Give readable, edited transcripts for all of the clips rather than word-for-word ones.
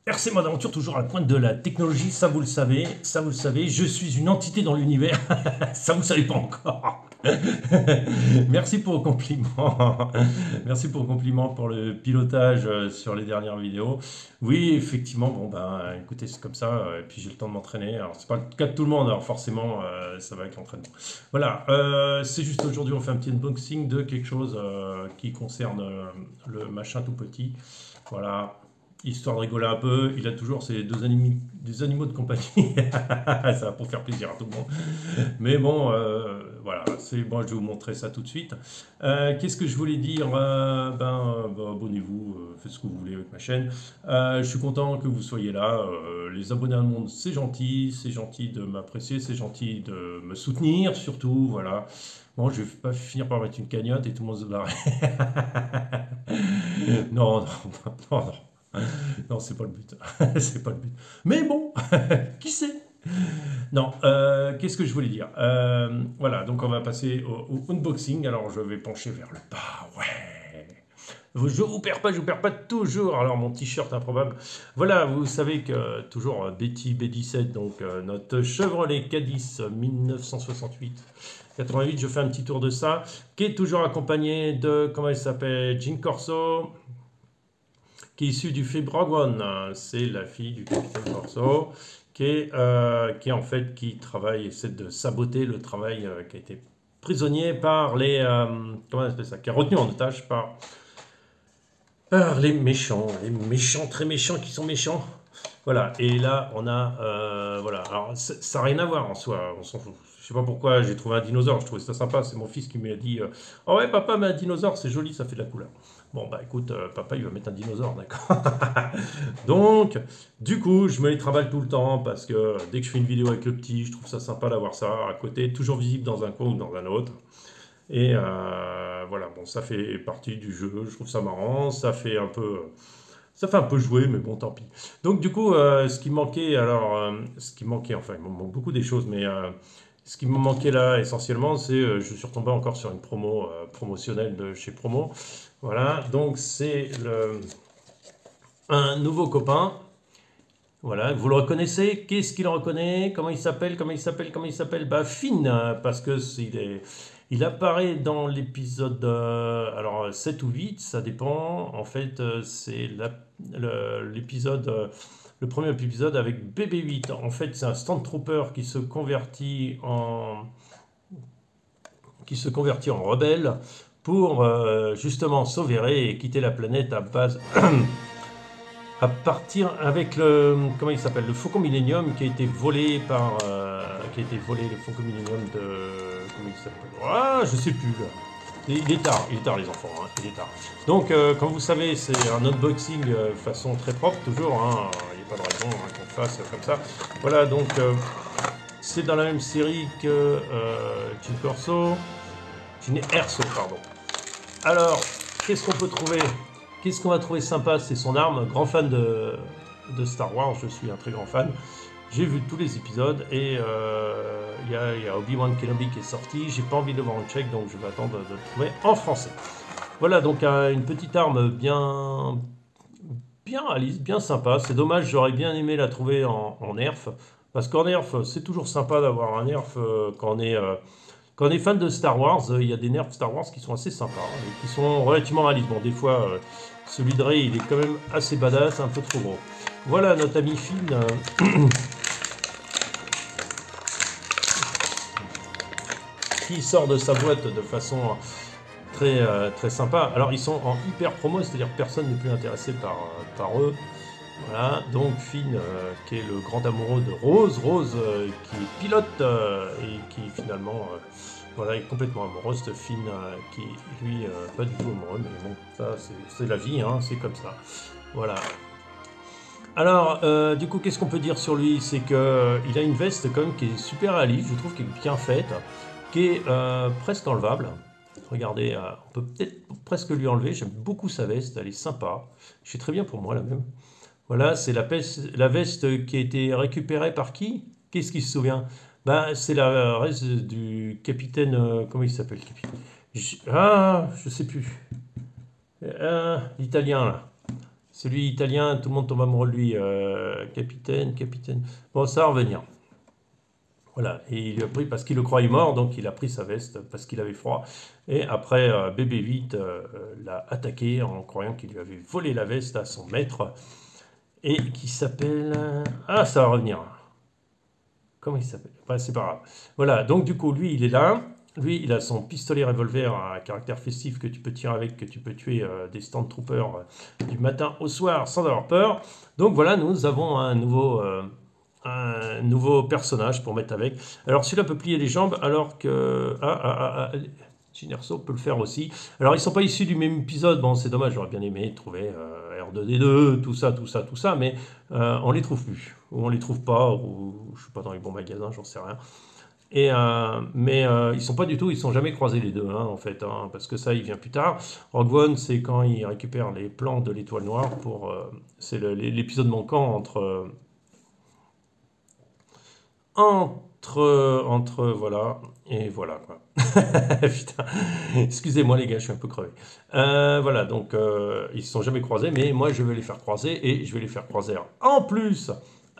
RC Mode Aventure, toujours à la pointe de la technologie, ça vous le savez, je suis une entité dans l'univers, ça vous le savez pas encore. Merci pour le compliment, merci pour le compliment pour le pilotage sur les dernières vidéos. Oui, effectivement, bon ben, écoutez, c'est comme ça, et puis j'ai le temps de m'entraîner. Alors c'est pas le cas de tout le monde, alors forcément, ça va avec l'entraînement. Voilà, c'est juste aujourd'hui, on fait un petit unboxing de quelque chose qui concerne le machin tout petit. Voilà. Histoire de rigoler un peu, il a toujours ces des animaux de compagnie. Ça va pour faire plaisir à tout le monde. Mais bon, voilà, c'est bon, je vais vous montrer ça tout de suite. Qu'est-ce que je voulais dire? Abonnez-vous, faites ce que vous voulez avec ma chaîne. Je suis content que vous soyez là. Les abonnés à le monde, c'est gentil de m'apprécier, c'est gentil de me soutenir, surtout, voilà. Bon, je vais pas finir par mettre une cagnotte et tout le monde se barre. Non, non, non, non. Non, c'est pas le but. C'est pas le but. Mais bon, qui sait? Non, qu'est-ce que je voulais dire? Voilà, donc on va passer au unboxing. Alors, je vais pencher vers le bas. Ouais. Je vous perds pas toujours. Alors, mon t-shirt improbable. Voilà, vous savez que toujours Betty B17, donc notre Chevrolet K10 1968. 88, je fais un petit tour de ça, qui est toujours accompagné de, comment il s'appelle, Jean Corso, qui est issue du film Rogue One. C'est la fille du capitaine Corso, qui en fait, qui travaille, essaie de saboter le travail, qui a été prisonnier par les, comment on appelle ça, qui est retenu en otage par les méchants, très méchants qui sont méchants. Voilà, et là, on a, voilà, alors ça n'a rien à voir en soi, on s'en fout. Je sais pas pourquoi j'ai trouvé un dinosaure, je trouvais ça sympa, c'est mon fils qui m'a dit oh ouais papa, mais un dinosaure c'est joli, ça fait de la couleur. Bon bah écoute, papa il va mettre un dinosaure, d'accord. Donc, du coup, je me les travaille tout le temps, parce que dès que je fais une vidéo avec le petit, je trouve ça sympa d'avoir ça à côté, toujours visible dans un coin ou dans un autre. Et voilà, bon, ça fait partie du jeu, je trouve ça marrant, ça fait un peu jouer, mais bon, tant pis. Donc, du coup, ce qui manquait, alors, enfin, il me manque beaucoup des choses, mais ce qui me manquait là, essentiellement, c'est, je suis retombé encore sur une promotionnelle de chez Promo. Voilà, donc c'est un nouveau copain. Voilà, vous le reconnaissez? Qu'est-ce qu'il reconnaît? Comment il s'appelle? Bah, Finn, parce que il apparaît dans l'épisode alors 7 ou 8, ça dépend. En fait, c'est l'épisode, le premier épisode avec BB-8. En fait, c'est un Stormtrooper qui se convertit en rebelle pour justement sauver Rey et quitter la planète à base à partir avec le, comment il s'appelle, le Faucon Millenium qui a été volé par le Faucon Millenium de, comment il s'appelle, ah je sais plus là. Il est tard les enfants, hein, il est tard. Donc comme vous savez, c'est un unboxing façon très propre toujours, hein, il n'y a pas de raison hein, qu'on fasse comme ça. Voilà, donc c'est dans la même série que Jean Corso, Jean Erso, pardon. Alors, qu'est-ce qu'on peut trouver? Qu'est-ce qu'on va trouver sympa? C'est son arme. Grand fan de Star Wars, je suis un très grand fan. J'ai vu tous les épisodes et il y a Obi-Wan Kenobi qui est sorti. J'ai pas envie de le voir en tchèque, donc je vais attendre de le trouver en français. Voilà, donc une petite arme bien réaliste, bien sympa. C'est dommage, j'aurais bien aimé la trouver en nerf. Parce qu'en nerf, c'est toujours sympa d'avoir un nerf quand on est fan de Star Wars. Il y a des nerfs Star Wars qui sont assez sympas et qui sont relativement réalistes. Bon, des fois, celui de Rey, il est quand même assez badass, un peu trop gros. Voilà notre ami Finn. Qui sort de sa boîte de façon très, très sympa. Alors, ils sont en hyper promo, c'est-à-dire que personne n'est plus intéressé par eux. Voilà, donc Finn, qui est le grand amoureux de Rose, qui est pilote et qui finalement voilà, est complètement amoureuse de Finn, qui lui, pas du tout amoureux, mais bon, ça c'est la vie, hein, c'est comme ça. Voilà. Alors, du coup, qu'est-ce qu'on peut dire sur lui? C'est qu'il a une veste quand même qui est super réaliste, je trouve, qui est bien faite, qui est presque enlevable. Regardez, on peut peut-être presque lui enlever, j'aime beaucoup sa veste, elle est sympa. Je suis très bien pour moi, la même. Voilà, c'est la veste qui a été récupérée par qui? Qu'est-ce qui se souvient? Ben, c'est la veste du capitaine... comment il s'appelle, capitaine? Je sais plus. L'italien, là. Celui italien, tout le monde tombe amoureux de lui. Capitaine, capitaine. Bon, ça va revenir. Voilà, et il a pris parce qu'il le croyait mort, donc il a pris sa veste parce qu'il avait froid. Et après, Bébé 8 l'a attaqué en croyant qu'il lui avait volé la veste à son maître. Et qui s'appelle... Ah, ça va revenir. Comment il s'appelle? Enfin, c'est pas grave. Voilà, donc du coup, lui, il est là. Lui, il a son pistolet revolver à caractère festif que tu peux tirer avec, que tu peux tuer des Stormtroopers du matin au soir sans avoir peur. Donc voilà, nous avons un nouveau personnage pour mettre avec. Alors celui-là peut plier les jambes alors que... Jyn Erso peut le faire aussi. Alors ils sont pas issus du même épisode, bon c'est dommage, j'aurais bien aimé trouver R2D2, tout ça, tout ça, tout ça, mais on les trouve plus. Ou on les trouve pas, ou je suis pas dans les bons magasins, j'en sais rien. Mais ils sont pas du tout, ils sont jamais croisés les deux, hein, en fait, hein, parce que ça, il vient plus tard. Rogue One, c'est quand il récupère les plans de l'Étoile Noire pour, c'est l'épisode manquant voilà, et voilà, quoi. Putain, excusez-moi les gars, je suis un peu crevé. Voilà, donc ils se sont jamais croisés, mais moi je vais les faire croiser, et je vais les faire croiser en plus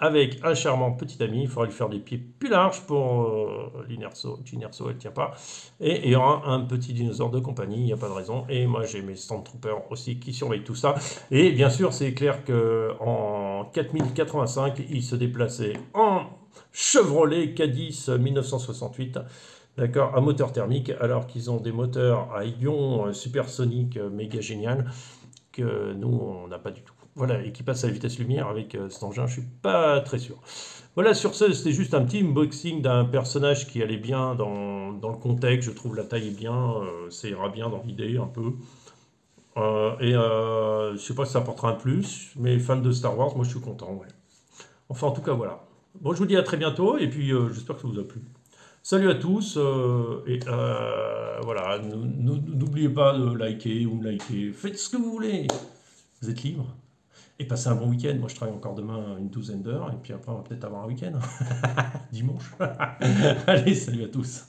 avec un charmant petit ami. Il faudra lui faire des pieds plus larges pour Jyn Erso, elle tient pas. Et il y aura un petit dinosaure de compagnie, il n'y a pas de raison. Et moi j'ai mes Stormtroopers aussi qui surveillent tout ça. Et bien sûr, c'est clair qu'en 4085, il se déplaçait en Chevrolet Cadiz 1968, d'accord, à moteur thermique, alors qu'ils ont des moteurs à ion supersonique méga génial que nous, on n'a pas du tout. Voilà, et qui passe à la vitesse lumière avec cet engin, je suis pas très sûr. Voilà, sur ce, c'était juste un petit unboxing d'un personnage qui allait bien dans le contexte, je trouve la taille est bien, ça ira bien dans l'idée un peu. Je sais pas si ça apportera un plus, mais fan de Star Wars, moi je suis content, ouais. Enfin, en tout cas, voilà. Bon, je vous dis à très bientôt, et puis j'espère que ça vous a plu. Salut à tous, voilà, n'oubliez pas de liker ou me liker, faites ce que vous voulez, vous êtes libre. Et passez un bon week-end, moi je travaille encore demain une douzaine d'heures, et puis après on va peut-être avoir un week-end, dimanche. Allez, salut à tous.